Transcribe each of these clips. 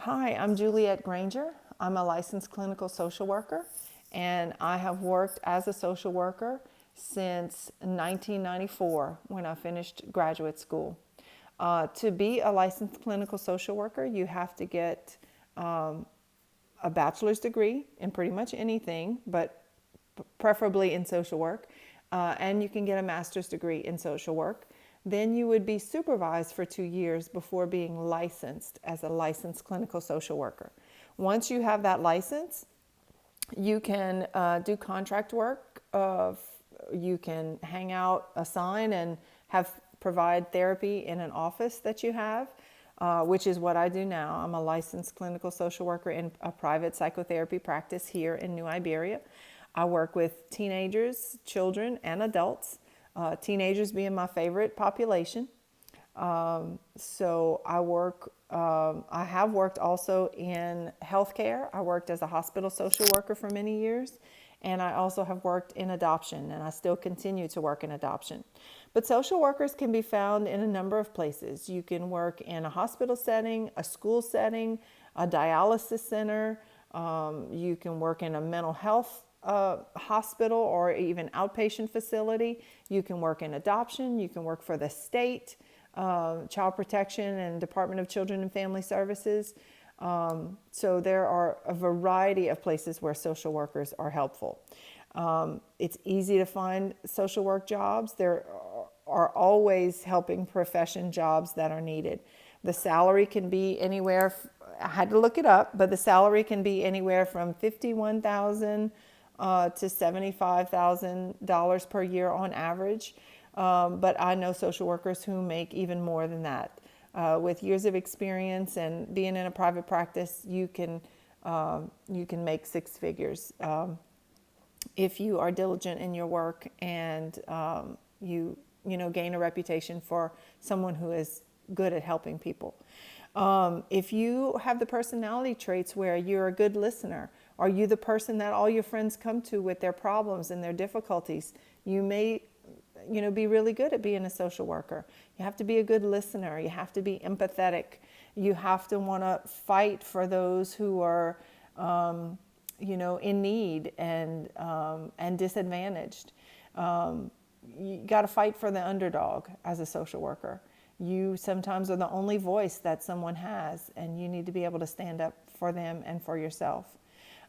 Hi, I'm Juliet Granger. I'm a licensed clinical social worker, and I have worked as a social worker since 1994 when I finished graduate school. To be a licensed clinical social worker, you have to get a bachelor's degree in pretty much anything, but preferably in social work, and you can get a master's degree in social work. Then you would be supervised for 2 years before being licensed as a licensed clinical social worker. Once you have that license, you can do contract work. You can hang out a sign and provide therapy in an office that you have, which is what I do now. I'm a licensed clinical social worker in a private psychotherapy practice here in New Iberia. I work with teenagers, children, and adults. Teenagers being my favorite population. So I have worked also in healthcare. I worked as a hospital social worker for many years, and I also have worked in adoption, and I still continue to work in adoption. But social workers can be found in a number of places. You can work in a hospital setting, a school setting, a dialysis center. You can work in a mental health hospital or even outpatient facility. You can work in adoption. You can work for the state, Child Protection and Department of Children and Family Services. So there are a variety of places where social workers are helpful. It's easy to find social work jobs. There are always helping profession jobs that are needed. The salary can be anywhere, I had to look it up, but the salary can be anywhere from $51,000 to $75,000 per year on average. But I know social workers who make even more than that. With years of experience and being in a private practice, you can make six figures if you are diligent in your work and you gain a reputation for someone who is good at helping people. If you have the personality traits where you're a good listener, are you the person that all your friends come to with their problems and their difficulties? You may be really good at being a social worker. You have to be a good listener. You have to be empathetic. You have to want to fight for those who are, in need and disadvantaged. You got to fight for the underdog as a social worker. You sometimes are the only voice that someone has, and you need to be able to stand up for them and for yourself.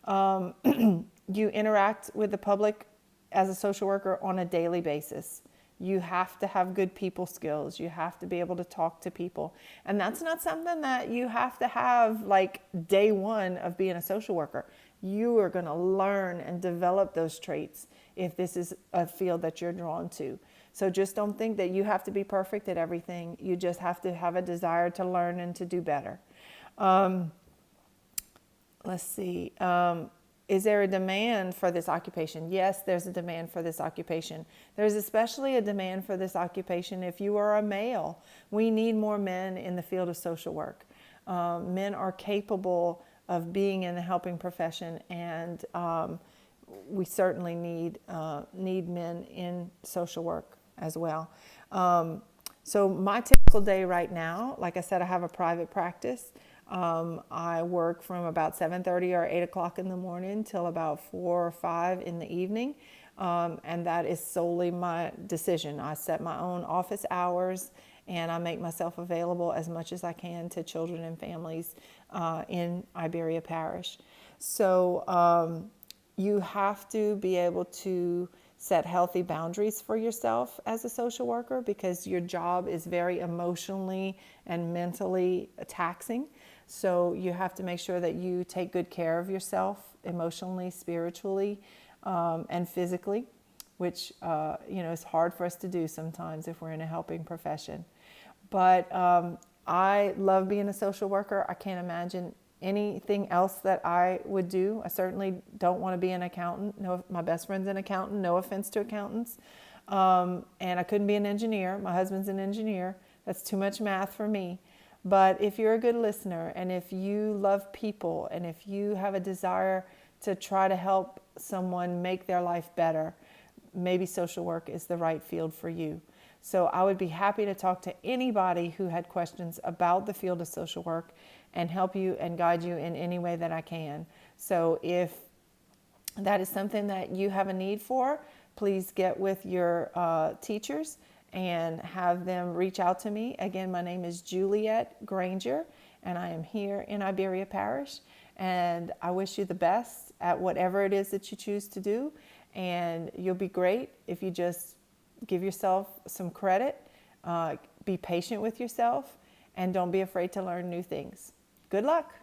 You interact with the public as a social worker on a daily basis. You have to have good people skills. You have to be able to talk to people. And that's not something that you have to have like day one of being a social worker. You are going to learn and develop those traits if this is a field that you're drawn to. So just don't think that you have to be perfect at everything. You just have to have a desire to learn and to do better. Let's see. Is there a demand for this occupation? Yes, there's a demand for this occupation. There's especially a demand for this occupation if you are a male. We need more men in the field of social work. Men are capable of being in the helping profession, and we certainly need men in social work as well. So my typical day right now, like I said, I have a private practice. I work from about 7:30 or 8 o'clock in the morning till about 4 or 5 in the evening. And that is solely my decision. I set my own office hours, and I make myself available as much as I can to children and families in Iberia Parish. So you have to be able to set healthy boundaries for yourself as a social worker, because your job is very emotionally and mentally taxing. So you have to make sure that you take good care of yourself emotionally, spiritually, and physically, which is hard for us to do sometimes if we're in a helping profession. But I love being a social worker. I can't imagine anything else that I would do. I certainly don't want to be an accountant. No, my best friend's an accountant. No offense to accountants. And I couldn't be an engineer. My husband's an engineer. That's too much math for me. But if you're a good listener, and if you love people, and if you have a desire to try to help someone make their life better, maybe social work is the right field for you. So I would be happy to talk to anybody who had questions about the field of social work. and help you and guide you in any way that I can. So if that is something that you have a need for, please get with your teachers and have them reach out to me. Again, my name is Juliet Granger, and I am here in Iberia Parish. And I wish you the best at whatever it is that you choose to do. And you'll be great if you just give yourself some credit, be patient with yourself, and don't be afraid to learn new things. Good luck.